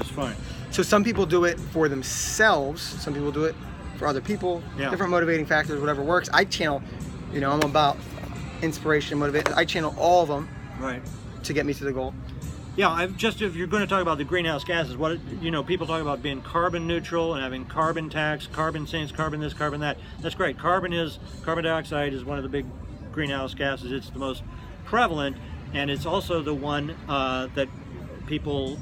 That's fine. So some people do it for themselves. Some people do it for other people. Yeah. Different motivating factors, whatever works. I channel, I'm about inspiration, motivation. I channel all of them Right. to get me to the goal. Yeah, if you're going to talk about the greenhouse gases, people talk about being carbon neutral and having carbon tax, carbon sinks, carbon this, carbon that. That's great. Carbon dioxide is one of the big greenhouse gases. It's the most prevalent, and it's also the one that people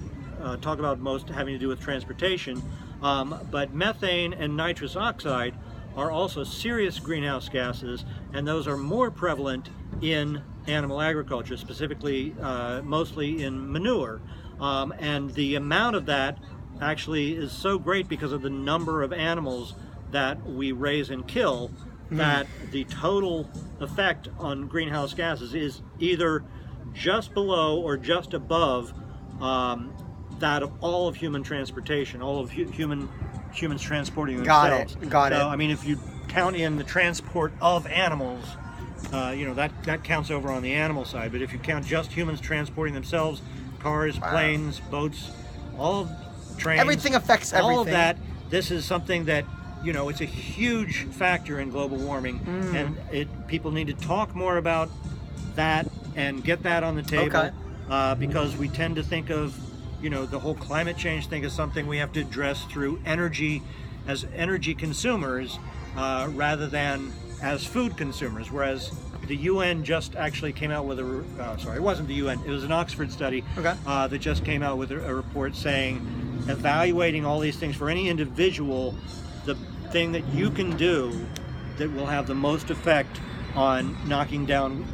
talk about most having to do with transportation. But methane and nitrous oxide are also serious greenhouse gases, and those are more prevalent in animal agriculture, specifically mostly in manure. And the amount of that actually is so great because of the number of animals that we raise and kill, that the total effect on greenhouse gases is either just below or just above that of all of human transportation, all of humans transporting themselves. Got it. So, I mean, if you count in the transport of animals, that counts over on the animal side. But if you count just humans transporting themselves, cars, planes, boats, all trains, Everything affects everything. all of that, this is something that, it's a huge factor in global warming, and people need to talk more about that and get that on the table, because we tend to think of, the whole climate change thing as something we have to address through energy, as energy consumers, rather than as food consumers, whereas the UN just actually came out with it wasn't the UN, it was an Oxford study that just came out with a report saying, evaluating all these things for any individual, the thing that you can do that will have the most effect on knocking down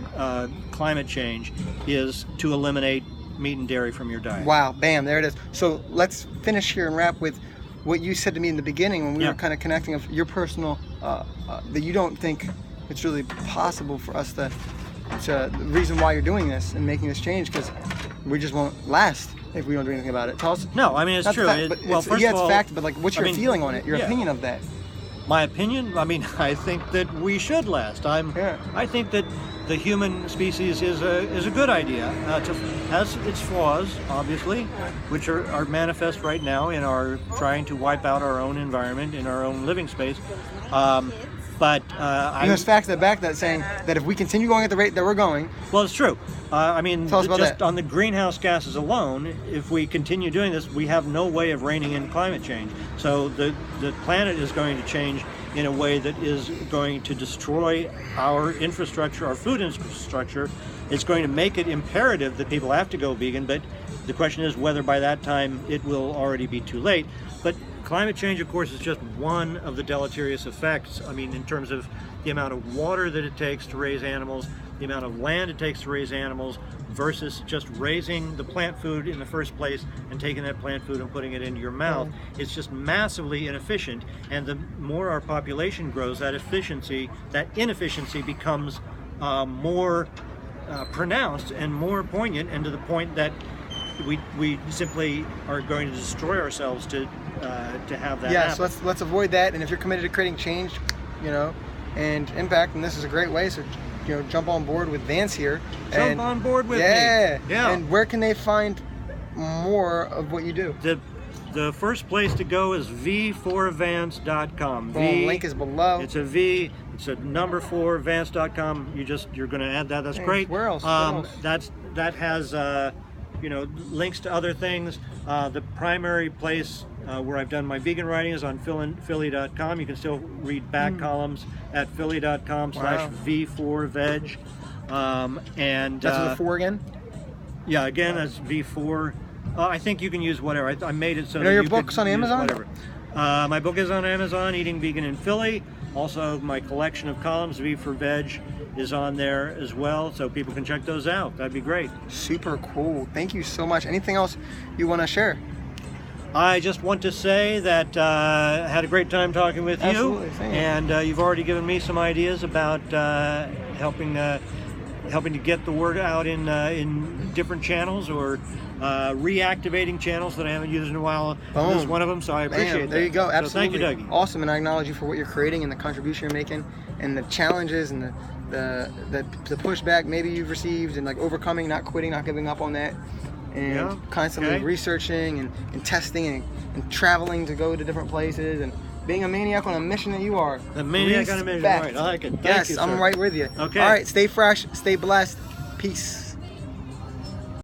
climate change is to eliminate meat and dairy from your diet. Wow, bam, there it is. So let's finish here and wrap with what you said to me in the beginning when we were kind of connecting of your personal, that you don't think it's really possible for us to the reason why you're doing this and making this change, because we just won't last if we don't do anything about it. Tell us. No, I mean, it's true. First of all, fact, but what's your feeling on it? Your opinion of that? My opinion? I mean, I think that we should last. I think that the human species is a good idea. It has its flaws, obviously, which are manifest right now in our trying to wipe out our own environment in our own living space. But there's facts that back that, saying that if we continue going at the rate that we're going, well, it's true. I mean, tell us about just that. On the greenhouse gases alone, if we continue doing this, we have no way of reining in climate change. So the planet is going to change in a way that is going to destroy our infrastructure, our food infrastructure. It's going to make it imperative that people have to go vegan, but the question is whether by that time it will already be too late. But climate change, of course, is just one of the deleterious effects. I mean, in terms of the amount of water that it takes to raise animals, the amount of land it takes to raise animals, versus just raising the plant food in the first place and taking that plant food and putting it into your mouth. It's just massively inefficient, and the more our population grows, that inefficiency becomes more pronounced and more poignant, and to the point that we simply are going to destroy ourselves to have that happen. So let's avoid that. And if you're committed to creating change, and impact, and this is a great way. So jump on board with Vance here. Jump on board with me. Yeah. And where can they find more of what you do? The first place to go is v4vance.com. The link is below. It's a V. It's a number 4 vance.com. You're going to add that. That's great. Where else? That has links to other things. The primary place where I've done my vegan writing is on philly.com. You can still read back columns at philly.com/v4veg. And that's the 4 again? Yeah, again, that's V4. I think you can use whatever. I made it so that your you book's could on use Amazon? Whatever. My book is on Amazon, Eating Vegan in Philly. Also, my collection of columns, V for Veg, is on there as well, so people can check those out. That'd be great. Super cool. Thank you so much. Anything else you want to share? I just want to say that I had a great time talking with you, and you've already given me some ideas about helping to get the word out in different channels, or reactivating channels that I haven't used in a while. Boom. This is one of them, so I appreciate that. There you go. Absolutely. So thank you, Dougie. Awesome, and I acknowledge you for what you're creating and the contribution you're making, and the challenges and the pushback maybe you've received, and overcoming, not quitting, not giving up on that. and Yeah, constantly okay. researching and testing and traveling to go to different places and being a maniac on a mission that you are. The maniac on a mission, Respect. right? I like it. Thank Yes, you, sir. I'm right with you. Okay. All right, stay fresh, stay blessed. Peace.